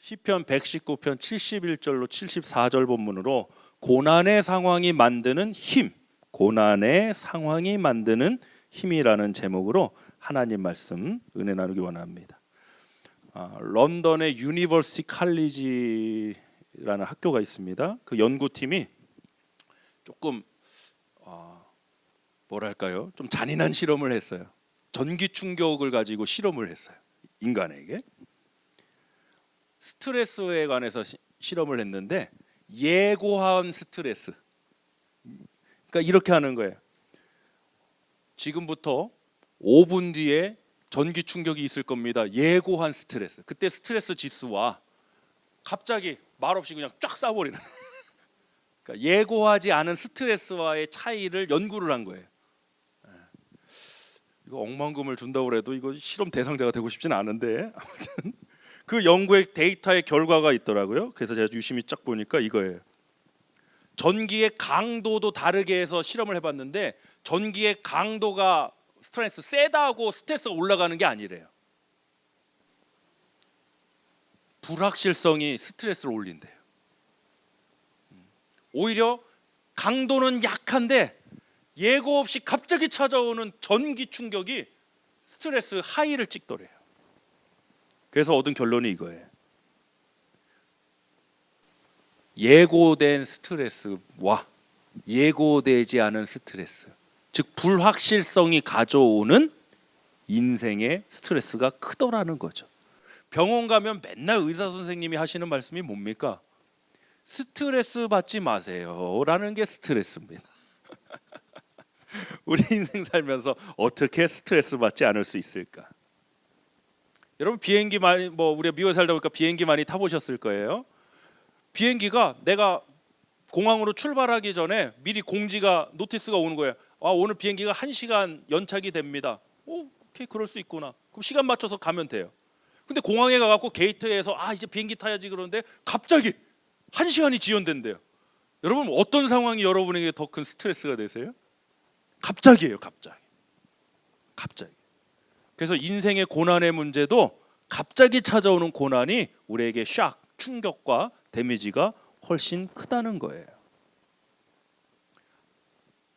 시편 119편 71절로 74절 본문으로 고난의 상황이 만드는 힘, 고난의 상황이 만드는 힘이라는 제목으로 하나님 말씀 은혜 나누기 원합니다. 런던의 유니버시티 칼리지라는 학교가 있습니다. 그 연구팀이 조금 뭐랄까요? 좀 잔인한 실험을 했어요. 전기 충격을 가지고 실험을 했어요. 인간에게 스트레스에 관해서 실험을 했는데 예고한 스트레스. 그러니까 이렇게 하는 거예요. 지금부터 5분 뒤에 전기 충격이 있을 겁니다. 예고한 스트레스. 그때 스트레스 지수와 갑자기 말없이 그냥 쫙 쏴버리는. 그러니까 예고하지 않은 스트레스와의 차이를 연구를 한 거예요. 이거 억만금을 준다고 해도 이거 실험 대상자가 되고 싶지는 않은데 아무튼 그 연구의 데이터의 결과가 있더라고요. 그래서 제가 유심히 쫙 보니까 이거예요. 전기의 강도도 다르게 해서 실험을 해봤는데 전기의 강도가 스트레스 세다고 스트레스가 올라가는 게 아니래요. 불확실성이 스트레스를 올린대요. 오히려 강도는 약한데 예고 없이 갑자기 찾아오는 전기 충격이 스트레스 하이를 찍더래요. 그래서 얻은 결론이 이거예요. 예고된 스트레스와 예고되지 않은 스트레스, 즉 불확실성이 가져오는 인생의 스트레스가 크더라는 거죠. 병원 가면 맨날 의사 선생님이 하시는 말씀이 뭡니까? 스트레스 받지 마세요 라는 게 스트레스입니다. 우리 인생 살면서 어떻게 스트레스 받지 않을 수 있을까? 여러분 비행기 많이 우리가 미국에 살다 보니까 비행기 많이 타보셨을 거예요. 비행기가 내가 공항으로 출발하기 전에 미리 공지가 노티스가 오는 거예요. 오늘 비행기가 1시간 연착이 됩니다. 오케이 그럴 수 있구나. 그럼 시간 맞춰서 가면 돼요. 근데 공항에 가갖고 게이트에서 이제 비행기 타야지 그러는데 갑자기 1시간이 지연된대요. 여러분 어떤 상황이 여러분에게 더 큰 스트레스가 되세요? 갑자기예요. 갑자기. 그래서 인생의 고난의 문제도 갑자기 찾아오는 고난이 우리에게 샥, 충격과 데미지가 훨씬 크다는 거예요.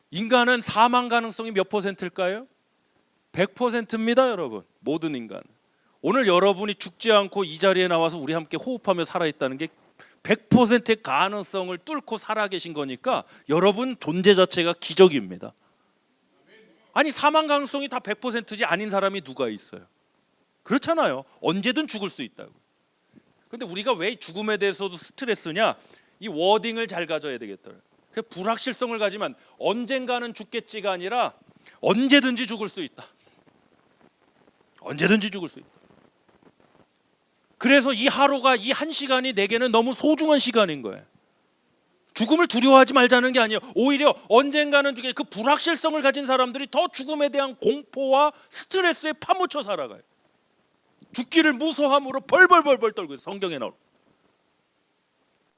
인간은 사망 가능성이 몇 %일까요? 100%입니다, 여러분. 모든 인간. 오늘 여러분이 죽지 않고 이 자리에 나와서 우리 함께 호흡하며 살아있다는 게 100%의 가능성을 뚫고 살아계신 거니까 여러분 존재 자체가 기적입니다. 아니 사망 가능성이 다 100%지 아닌 사람이 누가 있어요? 그렇잖아요. 언제든 죽을 수 있다고. 근데 우리가 왜 죽음에 대해서도 스트레스냐? 이 워딩을 잘 가져야 되겠더라고요. 그 불확실성을 가지면 언젠가는 죽겠지가 아니라 언제든지 죽을 수 있다. 언제든지 죽을 수 있다. 그래서 이 하루가 이 1시간이 내게는 너무 소중한 시간인 거예요. 죽음을 두려워하지 말자는 게 아니에요. 오히려 언젠가는 그 불확실성을 가진 사람들이 더 죽음에 대한 공포와 스트레스에 파묻혀 살아가요. 죽기를 무서함으로 벌벌벌벌 떨고 성경에 나오고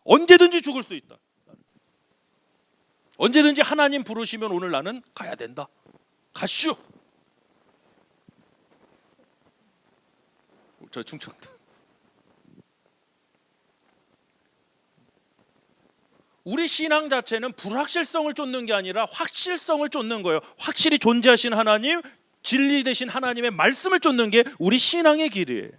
언제든지 죽을 수 있다. 언제든지 하나님 부르시면 오늘 나는 가야 된다. 가슈. 저 충청도. 우리 신앙 자체는 불확실성을 쫓는 게 아니라 확실성을 쫓는 거예요. 확실히 존재하신 하나님, 진리 되신 하나님의 말씀을 쫓는 게 우리 신앙의 길이에요.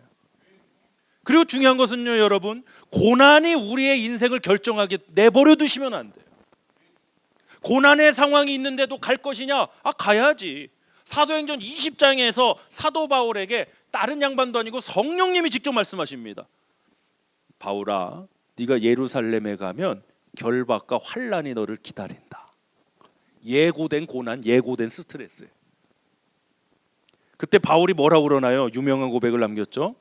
그리고 중요한 것은요, 여러분, 고난이 우리의 인생을 결정하게 내버려 두시면 안 돼요. 고난의 상황이 있는데도 갈 것이냐? 가야지. 사도행전 20장에서 사도 바울에게 다른 양반도 아니고 성령님이 직접 말씀하십니다. 바울아, 네가 예루살렘에 가면 결박과 환난이 너를 기다린다. 예고된 고난, 예고된 스트레스. 그때 바울이 뭐라고 그러나요? 유명한 고백을 남겼죠.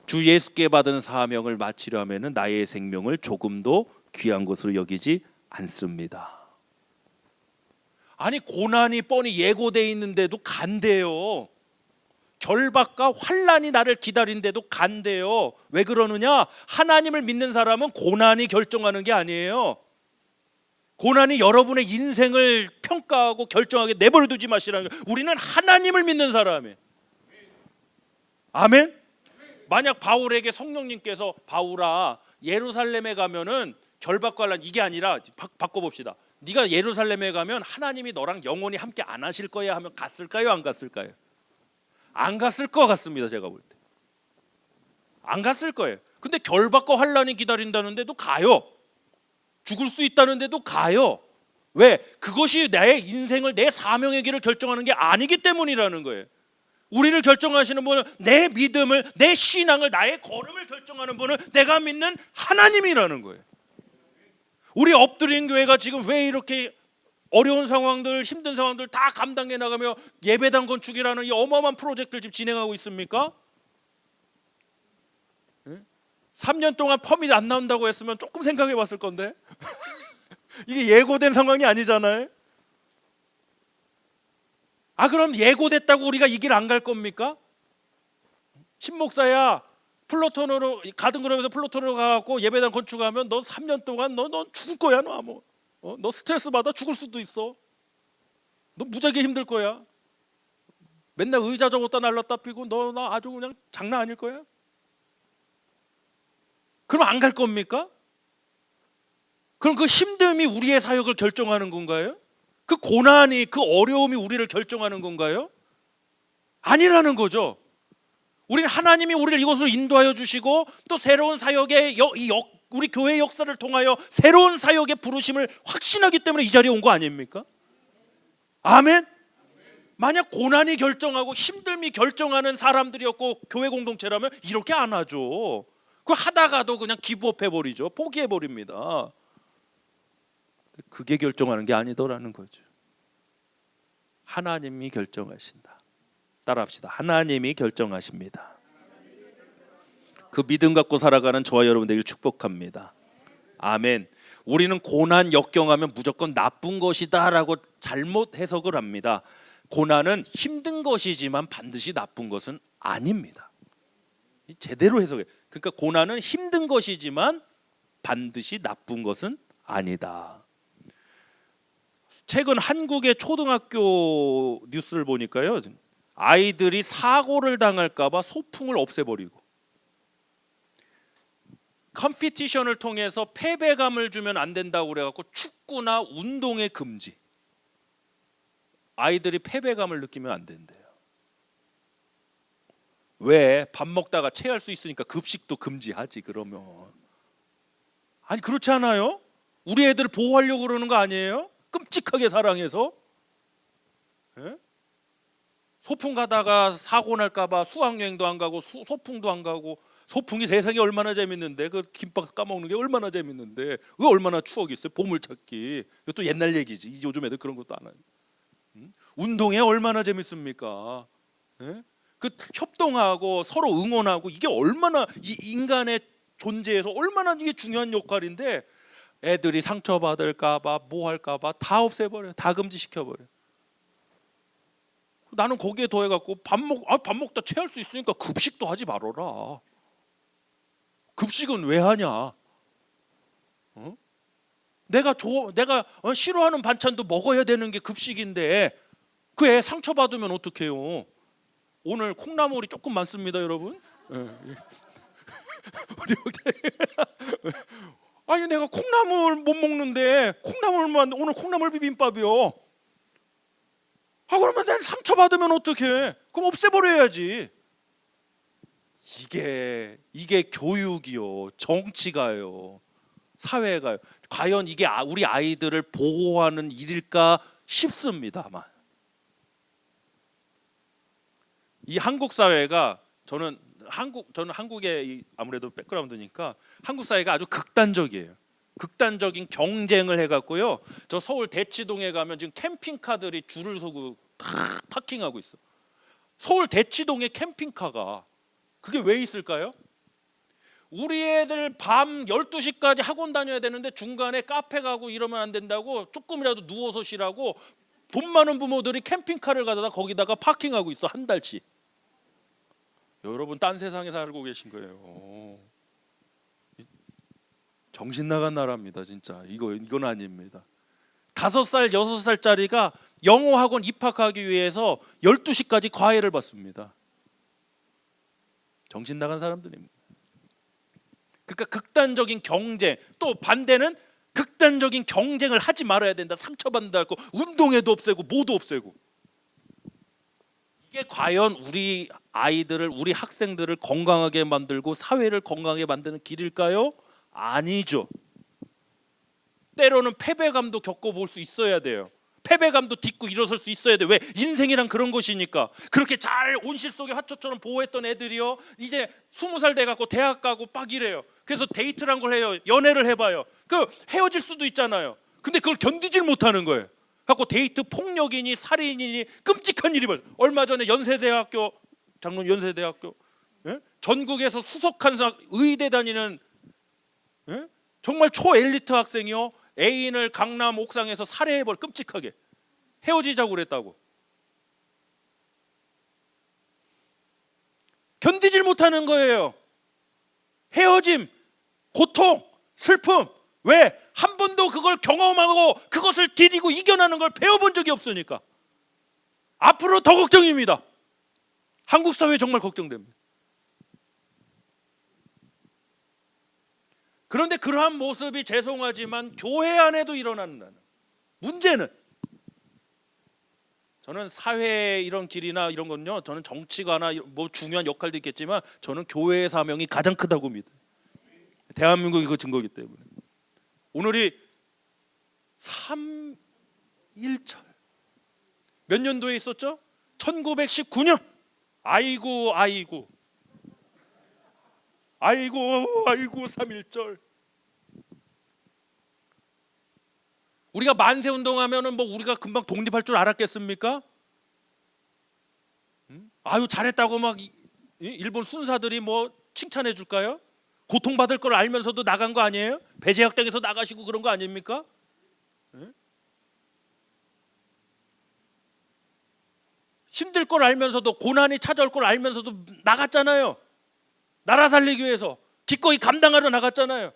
주 예수께 받은 사명을 마치려 하면은 나의 생명을 조금도 귀한 것으로 여기지 않습니다. 아니 고난이 뻔히 예고돼 있는데도 간대요. 결박과 환난이 나를 기다린데도 간대요. 왜 그러느냐? 하나님을 믿는 사람은 고난이 결정하는 게 아니에요. 고난이 여러분의 인생을 평가하고 결정하게 내버려 두지 마시라는 거예요. 우리는 하나님을 믿는 사람이에요. 아멘? 만약 바울에게 성령님께서 바울아 예루살렘에 가면은 결박과 환란, 이게 아니라 바꿔봅시다. 네가 예루살렘에 가면 하나님이 너랑 영원히 함께 안 하실 거야 하면 갔을까요? 안 갔을까요? 안 갔을 것 같습니다. 제가 볼 때 안 갔을 거예요. 근데 결박과 환란이 기다린다는데도 가요. 죽을 수 있다는데도 가요. 왜? 그것이 나의 인생을, 내 사명의 길을 결정하는 게 아니기 때문이라는 거예요. 우리를 결정하시는 분은, 내 믿음을, 내 신앙을, 나의 걸음을 결정하는 분은 내가 믿는 하나님이라는 거예요. 우리 엎드린 교회가 지금 왜 이렇게 어려운 상황들, 힘든 상황들 다 감당해 나가며 예배당 건축이라는 이 어마어마한 프로젝트를 지금 진행하고 있습니까? 3년 동안 퍼밋 안 나온다고 했으면 조금 생각해 봤을 건데 이게 예고된 상황이 아니잖아요. 그럼 예고됐다고 우리가 이 길 안 갈 겁니까? 신목사야 플로톤으로 가든 그러면서 플로톤으로 가갖고 예배당 건축하면 너 3년 동안 너 죽을 거야. 너 스트레스 받아 죽을 수도 있어. 너 무지하게 힘들 거야. 맨날 의자 접었다 날랐다 피고 너 나 아주 그냥 장난 아닐 거야. 그럼 안 갈 겁니까? 그럼 그 힘듦이 우리의 사역을 결정하는 건가요? 그 고난이, 그 어려움이 우리를 결정하는 건가요? 아니라는 거죠. 우리는 하나님이 우리를 이곳으로 인도하여 주시고 또 새로운 사역의 우리 교회의 역사를 통하여 새로운 사역의 부르심을 확신하기 때문에 이 자리에 온 거 아닙니까? 아멘. 만약 고난이 결정하고 힘듦이 결정하는 사람들이었고 교회 공동체라면 이렇게 안 하죠. 그거 하다가도 그냥 기브업 해버리죠. 포기해버립니다. 그게 결정하는 게 아니더라는 거죠. 하나님이 결정하신다. 따라합시다. 하나님이 결정하십니다. 그 믿음 갖고 살아가는 저와 여러분 되길 축복합니다. 아멘. 우리는 고난 역경하면 무조건 나쁜 것이다 라고 잘못 해석을 합니다. 고난은 힘든 것이지만 반드시 나쁜 것은 아닙니다. 제대로 해석해. 그러니까 고난은 힘든 것이지만 반드시 나쁜 것은 아니다. 최근 한국의 초등학교 뉴스를 보니까요, 아이들이 사고를 당할까 봐 소풍을 없애버리고 컴피티션을 통해서 패배감을 주면 안 된다고 그래갖고 축구나 운동의 금지. 아이들이 패배감을 느끼면 안 된대요. 왜? 밥 먹다가 체할 수 있으니까 급식도 금지하지. 그러면 아니 그렇지 않아요? 우리 애들을 보호하려고 그러는 거 아니에요? 끔찍하게 사랑해서. 예? 소풍 가다가 사고 날까 봐 수학여행도 안 가고 소풍도 안 가고. 소풍이 세상에 얼마나 재밌는데, 그 김밥 까먹는 게 얼마나 재밌는데, 그 얼마나 추억이 있어요. 보물찾기. 이것도 옛날 얘기지. 요즘 애들 그런 것도 안 해요. 운동회 얼마나 재밌습니까? 예? 그 협동하고 서로 응원하고 이게 얼마나 이 인간의 존재에서 얼마나 이게 중요한 역할인데, 애들이 상처받을까봐 뭐 할까봐 다 없애버려. 다 금지시켜버려. 나는 거기에 더해갖고 밥 먹다 체할 수 있으니까 급식도 하지 말아라. 급식은 왜 하냐? 내가 싫어하는 반찬도 먹어야 되는 게 급식인데 그 애 상처받으면 어떡해요? 오늘 콩나물이 조금 많습니다, 여러분. 아니 내가 콩나물 못 먹는데 콩나물만, 오늘 콩나물 비빔밥이요. 그러면 내가 상처받으면 어떡해? 그럼 없애버려야지. 이게 교육이요, 정치가요, 사회가요. 과연 이게 우리 아이들을 보호하는 일일까 싶습니다만, 이 한국 사회가 저는 한국의 아무래도 백그라운드니까 한국 사회가 아주 극단적이에요. 극단적인 경쟁을 해갖고요. 저 서울 대치동에 가면 지금 캠핑카들이 줄을 서고 파킹하고 있어. 서울 대치동에 캠핑카가 그게 왜 있을까요? 우리 애들 밤 12시까지 학원 다녀야 되는데 중간에 카페 가고 이러면 안 된다고 조금이라도 누워서 쉬라고 돈 많은 부모들이 캠핑카를 가져다 거기다가 파킹하고 있어, 한 달치. 여러분 딴 세상에 살고 계신 거예요. 정신 나간 나라입니다, 진짜. 이건 아닙니다. 5살, 6살짜리가 영어 학원 입학하기 위해서 12시까지 과외를 받습니다. 정신 나간 사람들입니다. 그러니까 극단적인 경쟁, 또 반대는 극단적인 경쟁을 하지 말아야 된다. 상처받는다 고 운동회도 없애고 뭐도 없애고. 이게 과연 우리 아이들을, 우리 학생들을 건강하게 만들고 사회를 건강하게 만드는 길일까요? 아니죠. 때로는 패배감도 겪어볼 수 있어야 돼요. 패배감도 딛고 일어설 수 있어야 돼. 왜? 인생이란 그런 것이니까. 그렇게 잘 온실 속의 화초처럼 보호했던 애들이요, 이제 20살 돼갖고 대학 가고 빡 이래요. 그래서 데이트란 걸 해요. 연애를 해봐요. 그 헤어질 수도 있잖아요. 근데 그걸 견디질 못하는 거예요. 갖고 데이트 폭력이니 살인이니 끔찍한 일이 벌. 얼마 전에 연세대학교, 장롱 연세대학교, 예? 전국에서 수석한사 의대 다니는, 예? 정말 초엘리트 학생이요, 애인을 강남 옥상에서 살해해버려. 끔찍하게 헤어지자고 그랬다고. 견디질 못하는 거예요. 헤어짐, 고통, 슬픔. 왜? 한 번도 그걸 경험하고 그것을 디디고 이겨나는 걸 배워본 적이 없으니까. 앞으로 더 걱정입니다. 한국 사회 정말 걱정됩니다. 그런데 그러한 모습이 죄송하지만 교회 안에도 일어난다는 문제는, 저는 사회 이런 길이나 이런 건요, 저는 정치가나 뭐 중요한 역할도 있겠지만 저는 교회의 사명이 가장 크다고 믿어요. 대한민국이 그 증거이기 때문에. 오늘이 3.1절 몇 년도에 있었죠? 1919년. 아이고 3.1절. 우리가 만세 운동하면은 뭐 우리가 금방 독립할 줄 알았겠습니까? 아유 잘했다고 막 일본 순사들이 뭐 칭찬해 줄까요? 고통받을 걸 알면서도 나간 거 아니에요? 배제학당에서 나가시고 그런 거 아닙니까? 힘들 걸 알면서도, 고난이 찾아올 걸 알면서도 나갔잖아요. 나라 살리기 위해서 기꺼이 감당하러 나갔잖아요.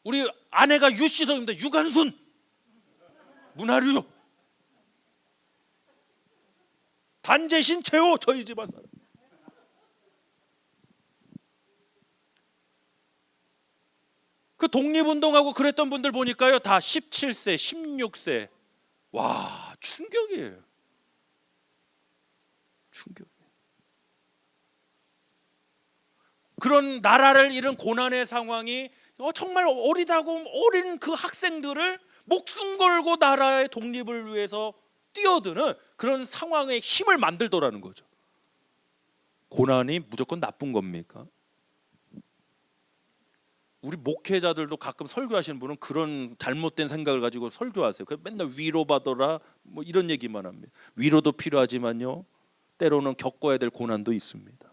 우리 아내가 유씨성입니다. 유관순, 문하류, 단재신, 최호, 저희 집안 사람. 그 독립운동하고 그랬던 분들 보니까요, 다 17세, 16세. 와, 충격이에요. 충격. 그런 나라를 잃은 고난의 상황이 정말 어리다고 어린 그 학생들을 목숨 걸고 나라의 독립을 위해서 뛰어드는 그런 상황에 힘을 만들더라는 거죠. 고난이 무조건 나쁜 겁니까? 우리 목회자들도 가끔 설교하시는 분은 그런 잘못된 생각을 가지고 설교하세요. 맨날 위로받아라 뭐 이런 얘기만 합니다. 위로도 필요하지만요, 때로는 겪어야 될 고난도 있습니다.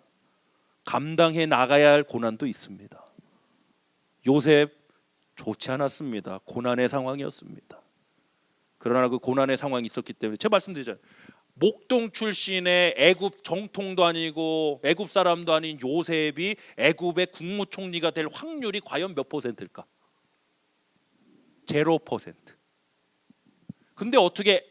감당해 나가야 할 고난도 있습니다. 요셉 좋지 않았습니다. 고난의 상황이었습니다. 그러나 그 고난의 상황이 있었기 때문에 제가 말씀드리잖아요. 목동 출신의 애굽 정통도 아니고 애굽 사람도 아닌 요셉이 애굽의 국무총리가 될 확률이 과연 몇 퍼센트일까? 0%. 근데 어떻게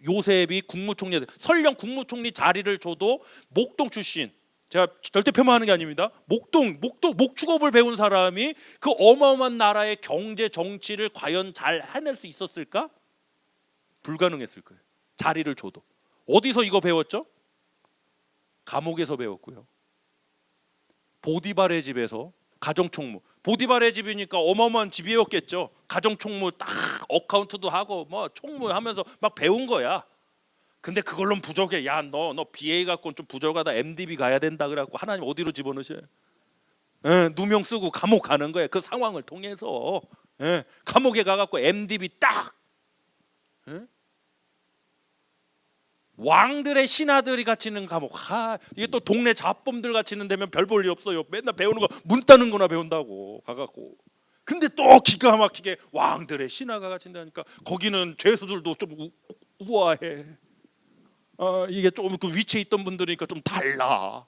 요셉이 국무총리, 설령 국무총리 자리를 줘도 목동 출신, 제가 절대 폄하하는 게 아닙니다. 목축업을 배운 사람이 그 어마어마한 나라의 경제 정치를 과연 잘 해낼 수 있었을까? 불가능했을 거예요. 자리를 줘도. 어디서 이거 배웠죠? 감옥에서 배웠고요. 보디발의 집에서 가정총무. 보디발의 집이니까 어마어마한 집이었겠죠. 가정총무 딱 어카운트도 하고 뭐 총무하면서 막 배운 거야. 근데 그걸로는 부족해. 야, 너 BA 갖고는 좀 부족하다. MDB 가야 된다. 그래갖고 하나님 어디로 집어넣으셔요? 누명 쓰고 감옥 가는 거예요. 그 상황을 통해서. 감옥에 가갖고 MDB 딱. 왕들의 신하들이 갇히는 감옥. 이게 또 동네 잡범들 갇히는 데면 별 볼 일 없어요. 맨날 배우는 거 문 따는 거나 배운다고 가갖고. 근데 또 기가 막히게 왕들의 신하가 갇힌다니까 거기는 죄수들도 좀 우아해. 이게 조금 그 위치에 있던 분들이니까 좀 달라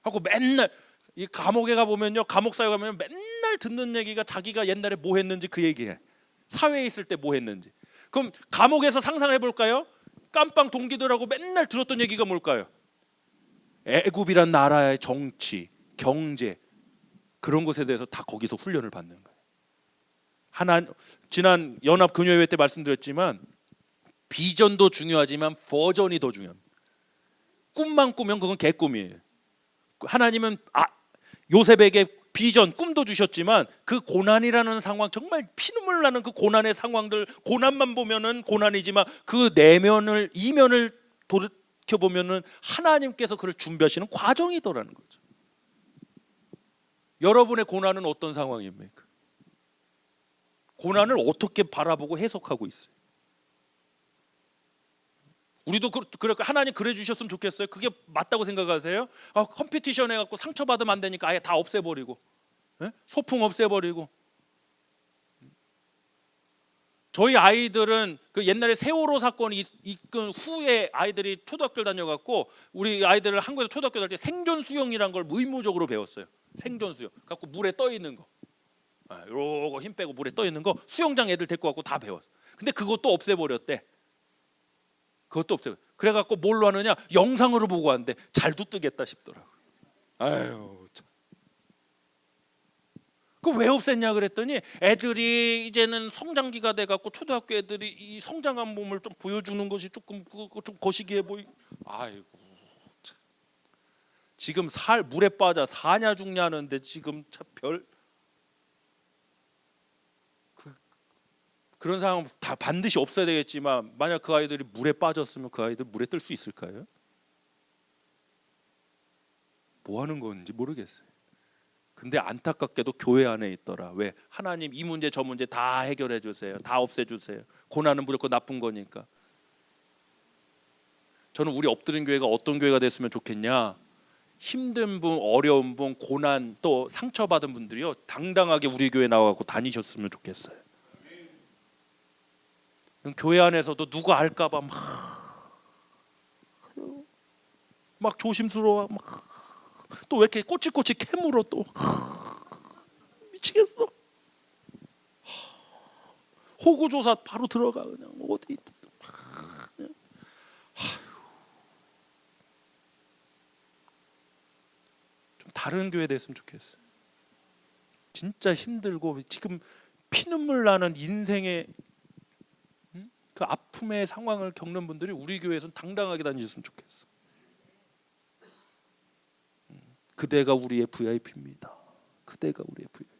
하고 맨날 이 감옥에 가 보면요, 감옥사에 가면 맨날 듣는 얘기가 자기가 옛날에 뭐 했는지 그 얘기해. 사회에 있을 때 뭐 했는지. 그럼 감옥에서 상상해 볼까요? 깜빵 동기들하고 맨날 들었던 얘기가 뭘까요? 애굽이란 나라의 정치, 경제 그런 것에 대해서 다 거기서 훈련을 받는 거예요. 지난 연합 근요회회 때 말씀드렸지만 비전도 중요하지만 버전이 더 중요합니다. 꿈만 꾸면 그건 개꿈이에요. 하나님은 요셉에게 비전, 꿈도 주셨지만 그 고난이라는 상황, 정말 피눈물 나는 그 고난의 상황들, 고난만 보면은 고난이지만 그 내면을, 이면을 돌이켜 보면은 하나님께서 그를 준비하시는 과정이더라는 거죠. 여러분의 고난은 어떤 상황입니까? 고난을 어떻게 바라보고 해석하고 있어요? 우리도 그러니까 하나님 그래 주셨으면 좋겠어요. 그게 맞다고 생각하세요? 컴피티션 해갖고 상처받으면 안 되니까 아예 다 없애버리고, 소풍 없애버리고. 저희 아이들은 그 옛날에 세월호 사건이 있건 후에 아이들이 초등학교를 다녀갖고 우리 아이들을 한국에서 초등학교 다닐 때 생존 수영이란 걸 의무적으로 배웠어요. 생존 수영. 갖고 물에 떠 있는 거, 이러고 힘 빼고 물에 떠 있는 거 수영장 애들 데리고 갖고 다 배웠어. 근데 그것도 없애버렸대. 그것도 없어요. 그래갖고 뭘로 하느냐? 영상으로 보고 하는데 잘도 뜨겠다 싶더라고요. 아유, 참. 그 왜 없앴냐 그랬더니 애들이 이제는 성장기가 돼갖고 초등학교 애들이 이 성장한 몸을 좀 보여주는 것이 조금 그거 좀 거시기해 보이. 아이고, 참. 지금 물에 빠져 사냐 죽냐는데 지금 참 그런 상황 다 반드시 없어야 되겠지만 만약 그 아이들이 물에 빠졌으면 그 아이들 물에 뜰 수 있을까요? 뭐 하는 건지 모르겠어요. 근데 안타깝게도 교회 안에 있더라. 왜? 하나님 이 문제 저 문제 다 해결해 주세요. 다 없애 주세요. 고난은 무조건 나쁜 거니까. 저는 우리 엎드린 교회가 어떤 교회가 됐으면 좋겠냐? 힘든 분, 어려운 분, 고난 또 상처받은 분들이요 당당하게 우리 교회 나와서 다니셨으면 좋겠어요. 교회 안에서도 누가 알까봐 막 조심스러워. 또 왜 이렇게 꼬치꼬치 캐물어 또 미치겠어. 호구조사 바로 들어가 그냥 어디. 좀 다른 교회 됐으면 좋겠어요. 진짜 힘들고 지금 피눈물 나는 인생의 그 아픔의 상황을 겪는 분들이 우리 교회에서는 당당하게 다니셨으면 좋겠어. 그대가 우리의 VIP입니다. 그대가 우리의 VIP.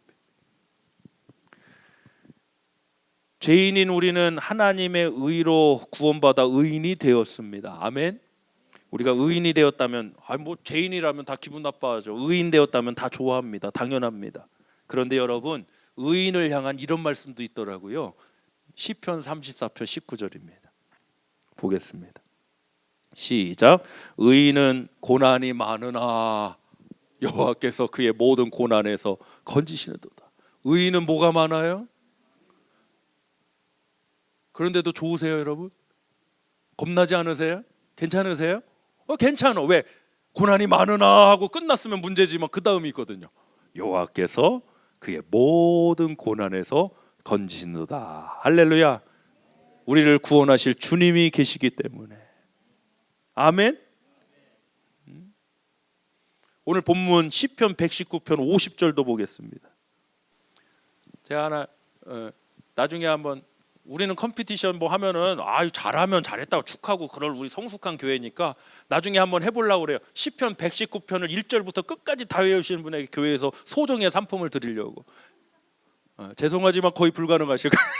죄인인 우리는 하나님의 의로 구원받아 의인이 되었습니다. 아멘. 우리가 의인이 되었다면 뭐 죄인이라면 다 기분 나빠하죠. 의인 되었다면 다 좋아합니다. 당연합니다. 그런데 여러분 의인을 향한 이런 말씀도 있더라고요. 시편 34편 19절입니다. 보겠습니다. 시작. 의인은 고난이 많으나 여호와께서 그의 모든 고난에서 건지시는도다. 의인은 뭐가 많아요? 그런데도 좋으세요, 여러분? 겁나지 않으세요? 괜찮으세요? 괜찮아. 왜? 고난이 많으나 하고 끝났으면 문제지만 그 다음이 있거든요. 여호와께서 그의 모든 고난에서 건지시는도다. 할렐루야. 우리를 구원하실 주님이 계시기 때문에. 아멘. 오늘 본문 시편 119편 50절도 보겠습니다. 제가 하나 나중에 한번 우리는 컴피티션 뭐 하면은 잘하면 잘했다고 축하고 그럴 우리 성숙한 교회니까 나중에 한번 해보려고 그래요. 시편 119편을 1절부터 끝까지 다 외우시는 분에게 교회에서 소정의 상품을 드리려고. 죄송하지만 거의 불가능하실 거예요.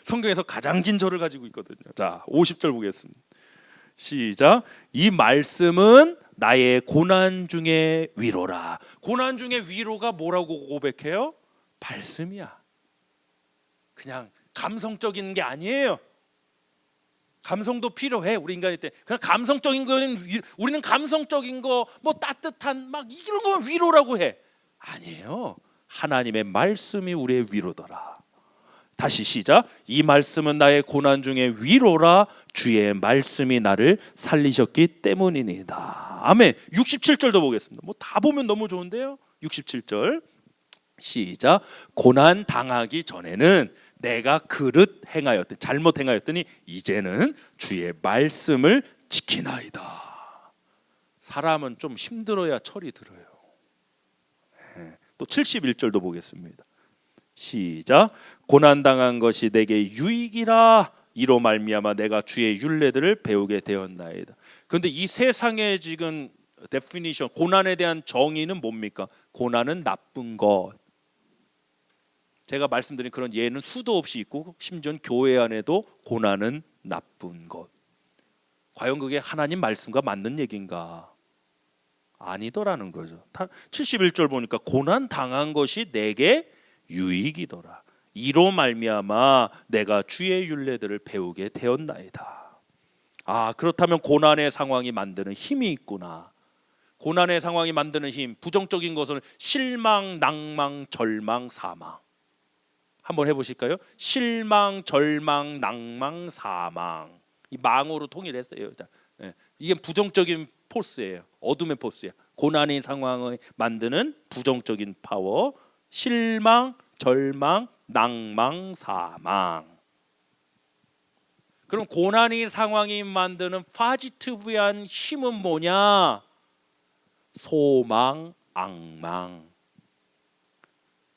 성경에서 가장 긴 절을 가지고 있거든요. 자, 50절 보겠습니다. 시작. 이 말씀은 나의 고난 중에 위로라. 고난 중에 위로가 뭐라고 고백해요? 말씀이야. 그냥 감성적인 게 아니에요. 감성도 필요해. 우리 인간일 때 그냥 감성적인 거는 우리는 감성적인 거 뭐 따뜻한 막 이런 거 위로라고 해. 아니에요. 하나님의 말씀이 우리의 위로더라. 다시 시작. 이 말씀은 나의 고난 중에 위로라. 주의 말씀이 나를 살리셨기 때문이니다. 아멘. 67절도 보겠습니다. 뭐 다 보면 너무 좋은데요. 67절 시작. 고난 당하기 전에는 내가 그릇 행하였더니 잘못 행하였더니 이제는 주의 말씀을 지키나이다. 사람은 좀 힘들어야 철이 들어요. 또 71절도 보겠습니다. 시작. 고난당한 것이 내게 유익이라 이로 말미암아 내가 주의 율례들을 배우게 되었나이다. 그런데 이 세상의 지금 데피니션, 고난에 대한 정의는 뭡니까? 고난은 나쁜 것. 제가 말씀드린 그런 예는 수도 없이 있고 심지어 교회 안에도 고난은 나쁜 것. 과연 그게 하나님 말씀과 맞는 얘기인가? 아니더라는 거죠. 71절 보니까 고난 당한 것이 내게 유익이더라. 이로 말미암아 내가 주의 율례들을 배우게 되었나이다. 아, 그렇다면 고난의 상황이 만드는 힘이 있구나. 고난의 상황이 만드는 힘, 부정적인 것은 실망, 낭망, 절망, 사망. 한번 해보실까요? 실망, 절망, 낭망, 사망. 이 망으로 통일했어요. 이게 부정적인 포스예요. 어둠의 포스예요. 고난의 상황을 만드는 부정적인 파워. 실망, 절망, 낭망, 사망. 그럼 고난의 상황이 만드는 파지티브한 힘은 뭐냐? 소망, 악망.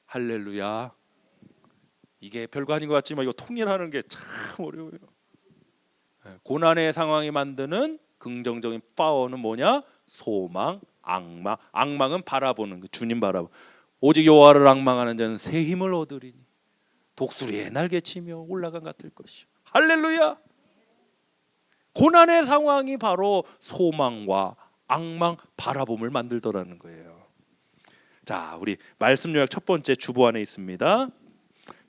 할렐루야. 이게 별거 아닌 것 같지만 이거 통일하는 게 참 어려워요. 고난의 상황이 만드는 긍정적인 파워는 뭐냐? 소망, 악망. 악망은 바라보는 거, 주님 바라보. 오직 여호와를 앙망하는 자는 새 힘을 얻으리니 독수리의 날개치며 올라간 같을 것이요. 할렐루야. 고난의 상황이 바로 소망과 악망, 바라봄을 만들더라는 거예요. 자, 우리 말씀 요약 첫 번째 주보 안에 있습니다.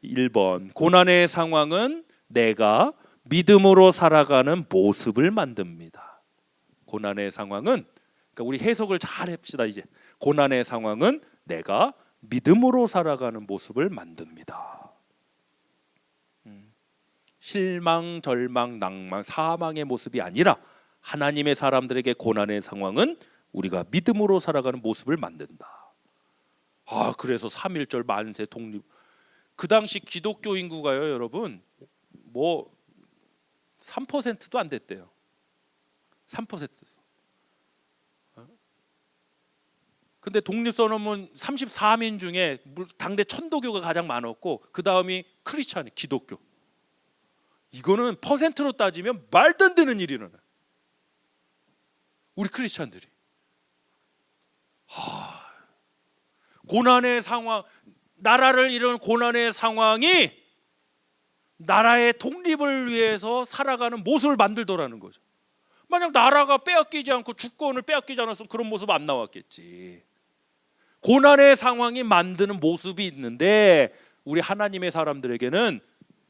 1번, 고난의 상황은 내가 믿음으로 살아가는 모습을 만듭니다. 고난의 상황은, 그러니까 우리 해석을 잘 합시다. 이제 고난의 상황은 내가 믿음으로 살아가는 모습을 만듭니다. 실망, 절망, 낭망, 사망의 모습이 아니라 하나님의 사람들에게 고난의 상황은 우리가 믿음으로 살아가는 모습을 만든다. 아, 그래서 3.1절 만세 독립. 그 당시 기독교 인구가요, 여러분, 뭐 3%도 안 됐대요. 3%. 근데 독립선언문 34민 중에 당대 천도교가 가장 많았고 그 다음이 크리스찬, 기독교. 이거는 퍼센트로 따지면 말도 안 되는 일이 일어나요. 우리 크리스찬들이 고난의 상황, 나라를 잃은 고난의 상황이 나라의 독립을 위해서 살아가는 모습을 만들더라는 거죠. 만약 나라가 빼앗기지 않고 주권을 빼앗기지 않았으면 그런 모습 안 나왔겠지. 고난의 상황이 만드는 모습이 있는데 우리 하나님의 사람들에게는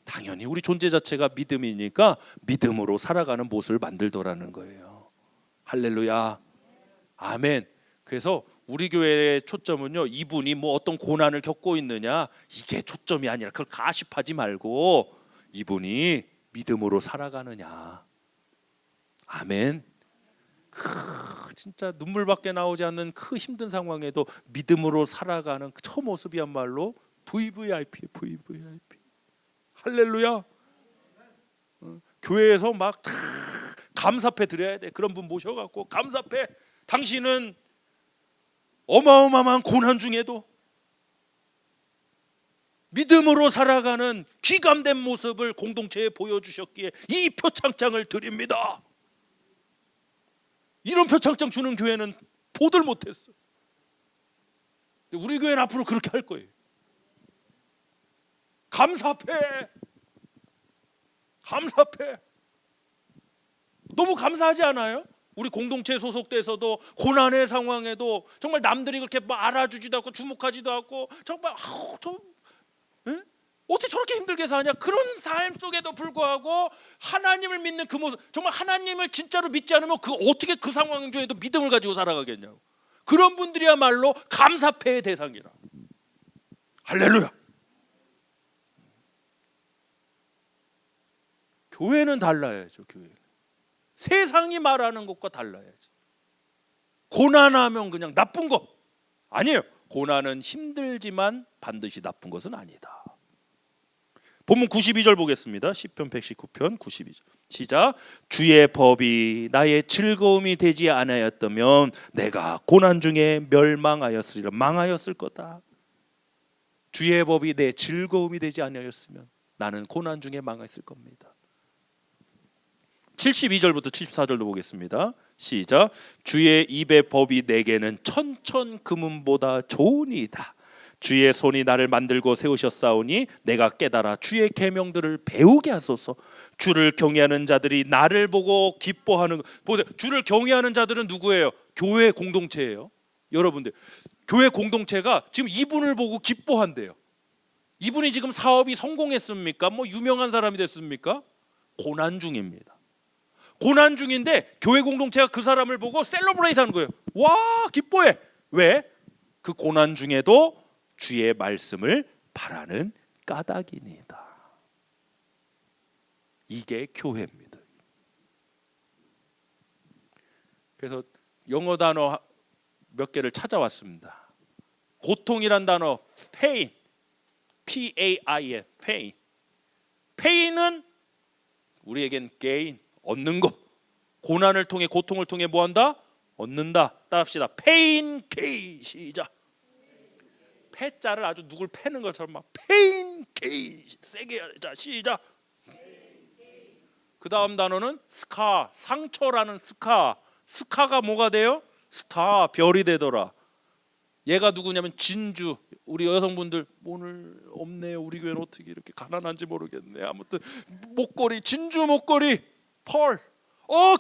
당연히 우리 존재 자체가 믿음이니까 믿음으로 살아가는 모습을 만들더라는 거예요. 할렐루야. 아멘. 그래서 우리 교회의 초점은요, 이분이 뭐 어떤 고난을 겪고 있느냐, 이게 초점이 아니라 그걸 가십하지 말고 이분이 믿음으로 살아가느냐. 아멘. 진짜 눈물밖에 나오지 않는 그 힘든 상황에도 믿음으로 살아가는 저 모습이야말로 VVIP. 할렐루야. 교회에서 막 감사패 드려야 돼. 그런 분 모셔갖고 감사패. 당신은 어마어마한 고난 중에도 믿음으로 살아가는 귀감된 모습을 공동체에 보여주셨기에 이 표창장을 드립니다. 이런 표창장 주는 교회는 보들 못했어. 우리 교회는 앞으로 그렇게 할 거예요. 감사패. 너무 감사하지 않아요? 우리 공동체에 소속돼서도 고난의 상황에도 정말 남들이 그렇게 알아주지도 않고 주목하지도 않고 정말 어떻게 저렇게 힘들게 사냐, 그런 삶 속에도 불구하고 하나님을 믿는 그 모습, 정말 하나님을 진짜로 믿지 않으면 어떻게 그 상황 중에도 믿음을 가지고 살아가겠냐고. 그런 분들이야말로 감사패의 대상이라. 할렐루야. 교회는 달라야죠. 교회. 세상이 말하는 것과 달라야지. 고난하면 그냥 나쁜 것 아니에요. 고난은 힘들지만 반드시 나쁜 것은 아니다. 본문 92절 보겠습니다. 시편 119편 92절. 시작. 주의 법이 나의 즐거움이 되지 않았다면 내가 고난 중에 멸망하였으리라. 망하였을 거다. 주의 법이 내 즐거움이 되지 않았으면 나는 고난 중에 망했을 겁니다. 72절부터 74절도 보겠습니다. 시작. 주의 입의 법이 내게는 천천 금은보다 좋으니이다. 주의 손이 나를 만들고 세우셨사오니 내가 깨달아 주의 계명들을 배우게 하소서. 주를 경외하는 자들이 나를 보고 기뻐하는 보세요. 주를 경외하는 자들은 누구예요? 교회 공동체예요. 여러분들 교회 공동체가 지금 이분을 보고 기뻐한대요. 이분이 지금 사업이 성공했습니까? 뭐 유명한 사람이 됐습니까? 고난 중입니다. 고난 중인데 교회 공동체가 그 사람을 보고 셀러브레이트 하는 거예요. 와, 기뻐해. 왜? 그 고난 중에도 주의 말씀을 바라는 까닭이니다. 이게 교회입니다. 그래서 영어 단어 몇 개를 찾아왔습니다. 고통이란 단어 pain, P-A-I-N, pain. pain은 우리에겐 gain, 얻는 거. 고난을 통해 고통을 통해 뭐한다? 얻는다. 따라합시다. pain, K, 시작. 패자를 아주 누굴 패는 것처럼 막 pain, K, 세게 해야 돼. 자, 시작. 그 다음 단어는 스카, 상처라는 스카. 스카가 뭐가 돼요? 스타, 별이 되더라. 얘가 누구냐면 진주. 우리 여성분들 오늘 없네요. 우리 교회는 어떻게 이렇게 가난한지 모르겠네. 아무튼 목걸이, 진주 목걸이, 펄.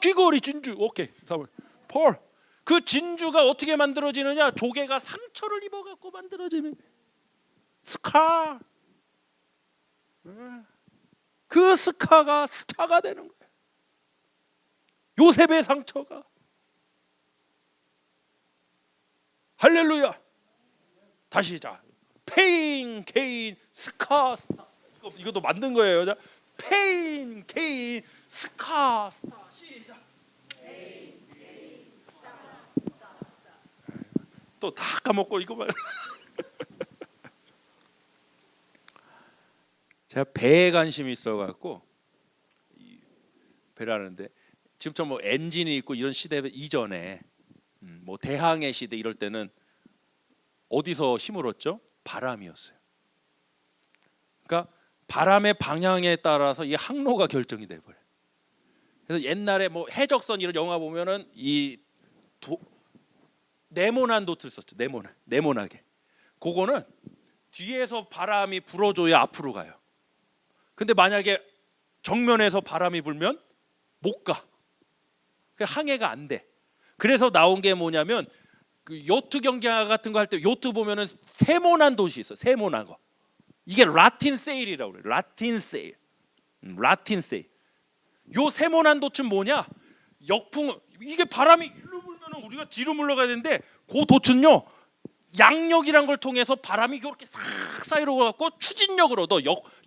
귀걸이 진주. 오케이. 펄. 그 진주가 어떻게 만들어지느냐? 조개가 상처를 입어갖고 만들어지는 스카. 그 스카가 스타가 되는 거예요. 요셉의 상처가. 할렐루야. 다시 자. 페인, 케인, 스카, 스타. 이것도 만든 거예요. 자. 페인, 케인, 스카, 스타. 시작. 또 다 까먹고 이거 말. 제가 배에 관심이 있어갖고 배를 하는데 지금처럼 뭐 엔진이 있고 이런 시대 이전에 뭐 대항해 시대 이럴 때는 어디서 힘을 얻죠? 바람이었어요. 그러니까 바람의 방향에 따라서 이 항로가 결정이 돼 버려요. 그래서 옛날에 뭐 해적선 이런 영화 보면은 이 네모난 도트를 썼죠. 네모나게. 그거는 뒤에서 바람이 불어줘야 앞으로 가요. 근데 만약에 정면에서 바람이 불면 못 가. 항해가 안 돼. 그래서 나온 게 뭐냐면 그 요트 경기 같은 거 할 때 요트 보면은 세모난 돛이 있어. 세모난 거. 이게 라틴 세일이라고 그래요. 라틴 세일. 라틴 세일. 요 세모난 돛은 뭐냐? 역풍. 이게 바람이 일로 불면은 우리가 뒤로 물러가야 되는데 그 돛은요. 양력이란 걸 통해서 바람이 이렇게 싹 사이로 가고 추진력을 얻어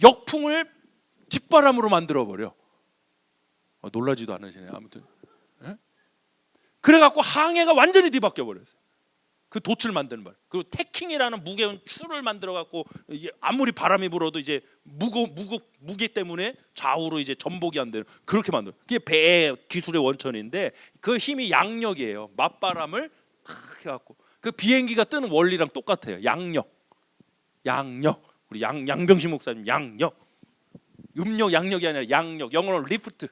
역풍을 뒷바람으로 만들어 버려. 놀라지도 않으시네요. 아무튼 그래갖고 항해가 완전히 뒤바뀌어 버렸어요. 그 돛을 만드는 말. 그 태킹이라는 무게운 추를 만들어갖고 아무리 바람이 불어도 이제 무게 때문에 좌우로 이제 전복이 안 되는 그렇게 만들어. 그게 배 기술의 원천인데 그 힘이 양력이에요. 맞바람을 탁 해갖고 그 비행기가 뜨는 원리랑 똑같아요. 양력. 우리 양병식 목사님 양력. 음력 양력이 아니라 양력. 영어로 리프트.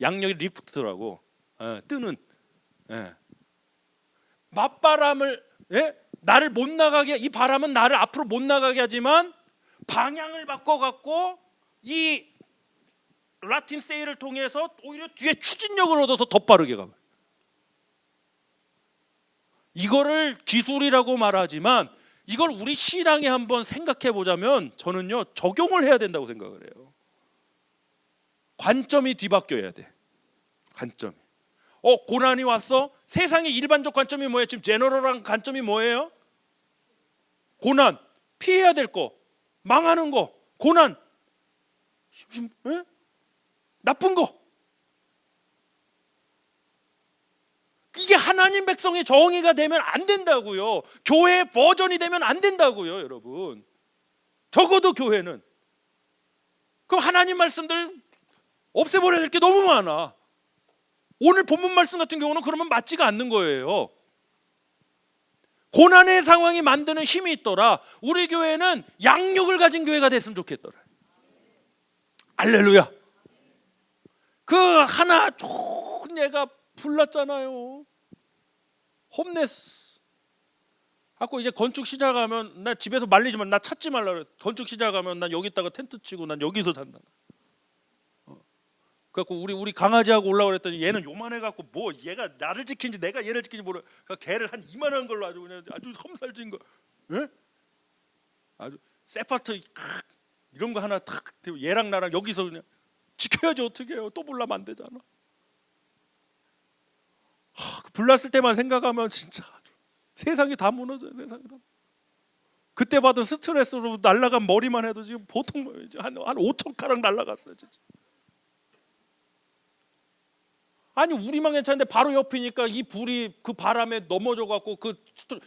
양력이 리프트라고. 뜨는. 맞바람을 나를 못 나가게 이 바람은 나를 앞으로 못 나가게 하지만 방향을 바꿔갖고 이 라틴 세일을 통해서 오히려 뒤에 추진력을 얻어서 더 빠르게 가. 이거를 기술이라고 말하지만 이걸 우리 신앙에 한번 생각해 보자면 저는요 적용을 해야 된다고 생각을 해요. 관점이 뒤바뀌어야 돼. 관점이. 고난이 왔어? 세상의 일반적 관점이 뭐예요? 지금 제너럴한 관점이 뭐예요? 고난, 피해야 될 거, 망하는 거, 고난, 나쁜 거. 이게 하나님 백성의 정의가 되면 안 된다고요. 교회의 버전이 되면 안 된다고요, 여러분. 적어도 교회는 그럼 하나님 말씀들 없애버려야 될 게 너무 많아. 오늘 본문 말씀 같은 경우는 그러면 맞지가 않는 거예요. 고난의 상황이 만드는 힘이 있더라. 우리 교회는 양육을 가진 교회가 됐으면 좋겠더라. 알렐루야. 그 하나 좋은 애가 불났잖아요. 홈네스. 하고 이제 건축 시작하면 나 집에서 말리지만 나 찾지 말라 그래. 건축 시작하면 난 여기다가 텐트 치고 난 여기서 잔다. 그래갖고 우리 강아지하고 올라오라 그랬더니 얘는 요만해 갖고 뭐 얘가 나를 지킨지 내가 얘를 지킨지 모르. 그러니까 걔를 한 이만한 걸로 아주 그냥 아주 섬살진 거. 예? 아주 세파트 이런 거 하나 탁 얘랑 나랑 여기서 그냥 지켜야지 어떻게 해요. 또 불나면 안 되잖아. 불났을 때만 생각하면 진짜 세상이 다 무너져요. 세상이 다. 그때 받은 스트레스로 날아간 머리만 해도 지금 보통 한 5천 가락 날아갔어요. 진짜. 아니 우리만 괜찮은데 바로 옆이니까 이 불이 그 바람에 넘어져 갖고 그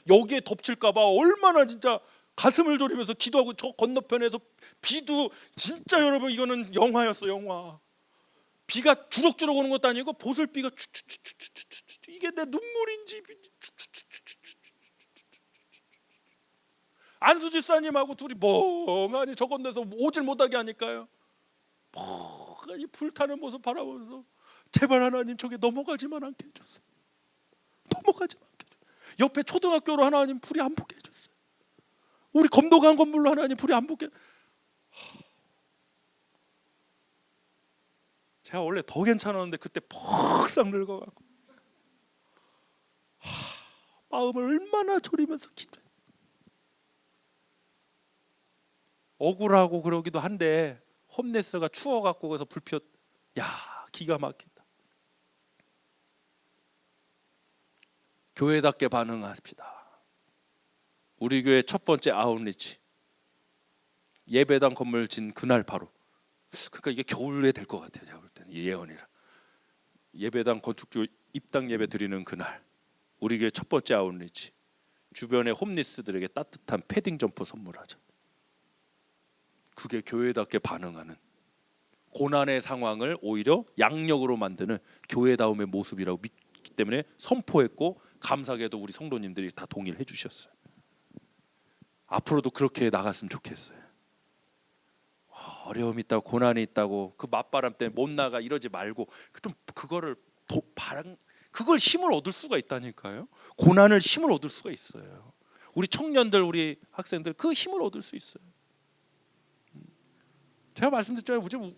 여기에 덮칠까 봐 얼마나 진짜 가슴을 졸이면서 기도하고 저 건너편에서 비도 진짜 여러분 이거는 영화였어. 영화. 비가 주럭주럭 오는 것도 아니고 보슬비가 이게 내 눈물인지 안수 집사님하고 둘이 멍하니 저 건너서 오질 못하게 하니까요. 멍하니 불타는 모습 바라보면서 제발 하나님 저게 넘어가지만 않게 해주세요. 넘어가지만 않게 해주세요. 옆에 초등학교로 하나님 불이 안 붙게 해주세요. 우리 검도강 건물로 하나님 불이 안 붙게. 제가 원래 더 괜찮았는데 그때 퍽싹 늙어가고 마음을 얼마나 졸이면서 기도해. 억울하고 그러기도 한데 홈네스가 추워갖고 그래서 불 피웠. 야 기가 막힌다. 교회답게 반응합시다. 우리 교회 첫 번째 아웃리치 예배당 건물 진 그날 바로. 그러니까 이게 겨울에 될 것 같아요. 제가 볼 때는 예언이라. 예배당 건축주 입당 예배 드리는 그날 우리 교회 첫 번째 아웃리치 주변의 홈리스들에게 따뜻한 패딩 점퍼 선물하자. 그게 교회답게 반응하는 고난의 상황을 오히려 양력으로 만드는 교회다움의 모습이라고 믿기 때문에 선포했고 감사하게도 우리 성도님들이 다 동의를 해주셨어요. 앞으로도 그렇게 나갔으면 좋겠어요. 어려움이 있다고 고난이 있다고 그 맞바람 때문에 못 나가 이러지 말고 좀 그거를 그걸 힘을 얻을 수가 있다니까요. 고난을 힘을 얻을 수가 있어요. 우리 청년들 우리 학생들 그 힘을 얻을 수 있어요. 제가 말씀드렸잖아요.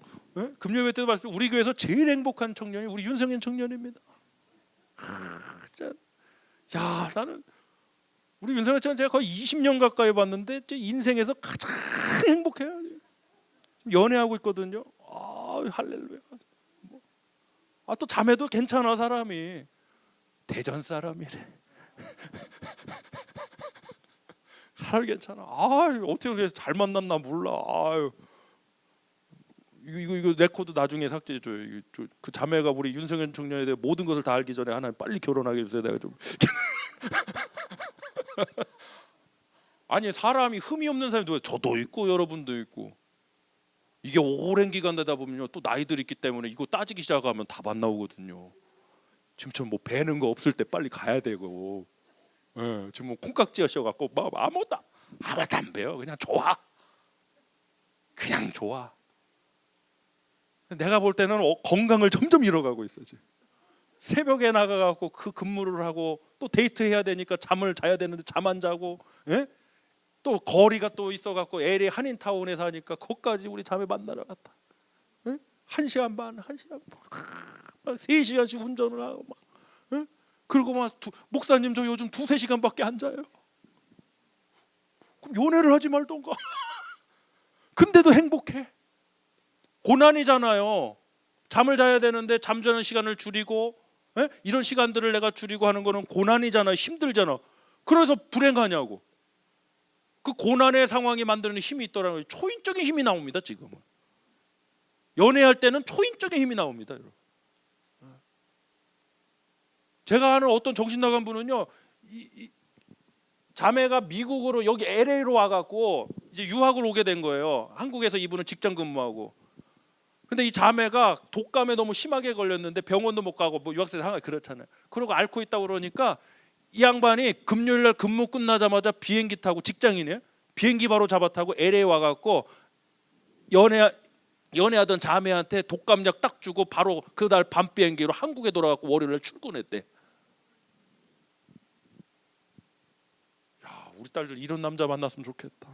금요일 때도 말씀 우리 교회에서 제일 행복한 청년이 우리 윤성현 청년입니다. 야 나는 우리 윤성현 청년 제가 거의 20년 가까이 봤는데 제 인생에서 가장 행복해요. 연애하고 있거든요. 할렐루야. 또 자매도 괜찮아 사람이. 대전 사람이래. 사람이 괜찮아. 어떻게 그렇게 잘 만났나 몰라. 이거 레코드 나중에 삭제해 줘요. 그 자매가 우리 윤성현 청년에 대해 모든 것을 다 알기 전에 하나님 빨리 결혼하게 해주세요. 내가 좀 아니 사람이 흠이 없는 사람이 누가 저도 있고 여러분도 있고 이게 오랜 기간 되다 보면요 또 나이들 있기 때문에 이거 따지기 시작하면 답 안 나오거든요. 지금처럼 뭐 배는 거 없을 때 빨리 가야 되고 지금 뭐 콩깍지 하셔갖고 막 아무것도 안 배요. 그냥 좋아. 그냥 좋아. 내가 볼 때는 건강을 점점 잃어가고 있어 지금. 새벽에 나가갖고 그 근무를 하고 또 데이트해야 되니까 잠을 자야 되는데 잠 안 자고 또 거리가 또 있어갖고 LA 한인타운에 사니까 거기까지 우리 자매 만나러 갔다. 1시간 반, 1시간 반, 3시간씩 운전을 하고 막. 그리고 막 목사님 저 요즘 2-3시간밖에 안 자요. 그럼 연애를 하지 말던가. 근데도 행복해. 고난이잖아요. 잠을 자야 되는데 잠자는 시간을 줄이고 이런 시간들을 내가 줄이고 하는 거는 고난이잖아. 힘들잖아. 그래서 불행하냐고. 그 고난의 상황이 만드는 힘이 있더라는 거예요. 초인적인 힘이 나옵니다. 지금은 연애할 때는 초인적인 힘이 나옵니다. 여러분. 제가 아는 어떤 정신 나간 분은요 자매가 미국으로 여기 LA로 와갖고 이제 유학을 오게 된 거예요. 한국에서 이분은 직장 근무하고 근데 이 자매가 독감에 너무 심하게 걸렸는데 병원도 못 가고 뭐 유학생 상황이 그렇잖아요. 그러고 앓고 있다고 그러니까 이 양반이 금요일 날 근무 끝나자마자 비행기 타고, 직장인이에요. 비행기 바로 잡아 타고 LA 와갖고 연애하던 자매한테 독감약 딱 주고 바로 그날 밤 비행기로 한국에 돌아가고 월요일 날 출근했대. 야, 우리 딸들 이런 남자 만났으면 좋겠다.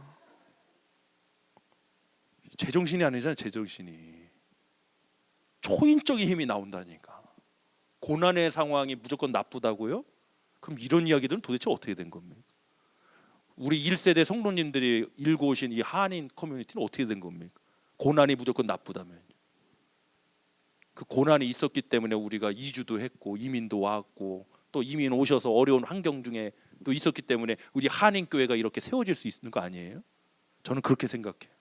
제정신이 아니잖아요. 제정신이. 초인적인 힘이 나온다니까. 고난의 상황이 무조건 나쁘다고요? 그럼 이런 이야기들은 도대체 어떻게 된 겁니까? 우리 1세대 성도님들이 읽어오신 이 한인 커뮤니티는 어떻게 된 겁니까? 고난이 무조건 나쁘다면. 그 고난이 있었기 때문에 우리가 이주도 했고 이민도 왔고 또 이민 오셔서 어려운 환경 중에 또 있었기 때문에 우리 한인 교회가 이렇게 세워질 수 있는 거 아니에요? 저는 그렇게 생각해요.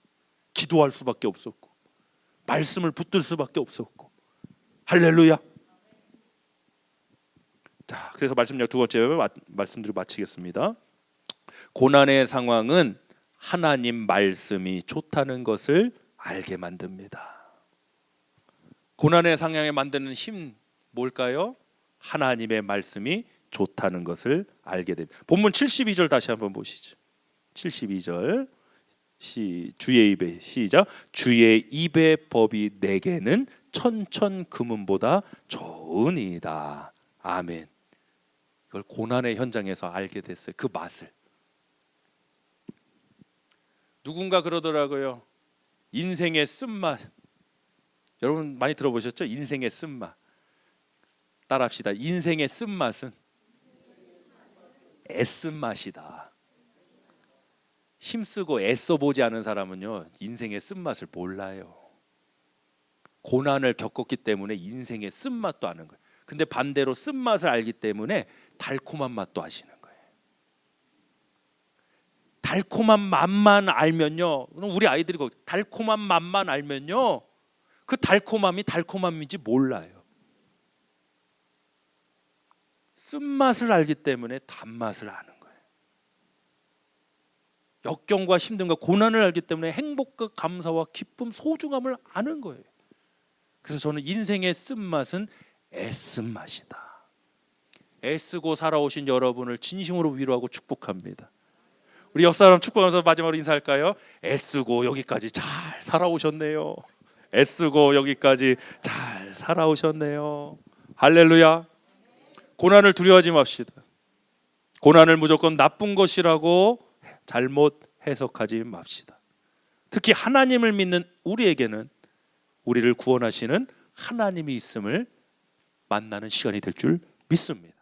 기도할 수밖에 없었고 말씀을 붙들 수밖에 없었고. 할렐루야. 자, 그래서 말씀력 두 번째 말씀드리고 마치겠습니다. 고난의 상황은 하나님 말씀이 좋다는 것을 알게 만듭니다. 고난의 상황에 만드는 힘 뭘까요? 하나님의 말씀이 좋다는 것을 알게 됩니다. 본문 72절 다시 한번 보시죠. 72절 주의 입에 시작. 주의 입의 법이 내게는 천천 금은보다 좋으니이다. 아멘. 이걸 고난의 현장에서 알게 됐어요. 그 맛을. 누군가 그러더라고요. 인생의 쓴맛. 여러분 많이 들어보셨죠? 인생의 쓴맛. 따라합시다. 인생의 쓴맛은 애쓴맛이다. 힘쓰고 애써보지 않은 사람은요, 인생의 쓴맛을 몰라요. 고난을 겪었기 때문에 인생의 쓴맛도 아는 거예요. 근데 반대로 쓴맛을 알기 때문에 달콤한 맛도 아시는 거예요. 달콤한 맛만 알면요, 우리 아이들이 달콤한 맛만 알면요, 그 달콤함이 달콤함인지 몰라요. 쓴맛을 알기 때문에 단맛을 아는 거예요. 역경과 힘듦과 고난을 알기 때문에 행복과 감사와 기쁨, 소중함을 아는 거예요. 그래서 저는 인생의 쓴맛은 애쓴맛이다. 애쓰고 살아오신 여러분을 진심으로 위로하고 축복합니다. 우리 옆 사람 축복하면서 마지막으로 인사할까요? 애쓰고 여기까지 잘 살아오셨네요. 애쓰고 여기까지 잘 살아오셨네요. 할렐루야. 고난을 두려워하지 맙시다. 고난을 무조건 나쁜 것이라고 잘못 해석하지 맙시다. 특히 하나님을 믿는 우리에게는 우리를 구원하시는 하나님이 있음을 만나는 시간이 될 줄 믿습니다.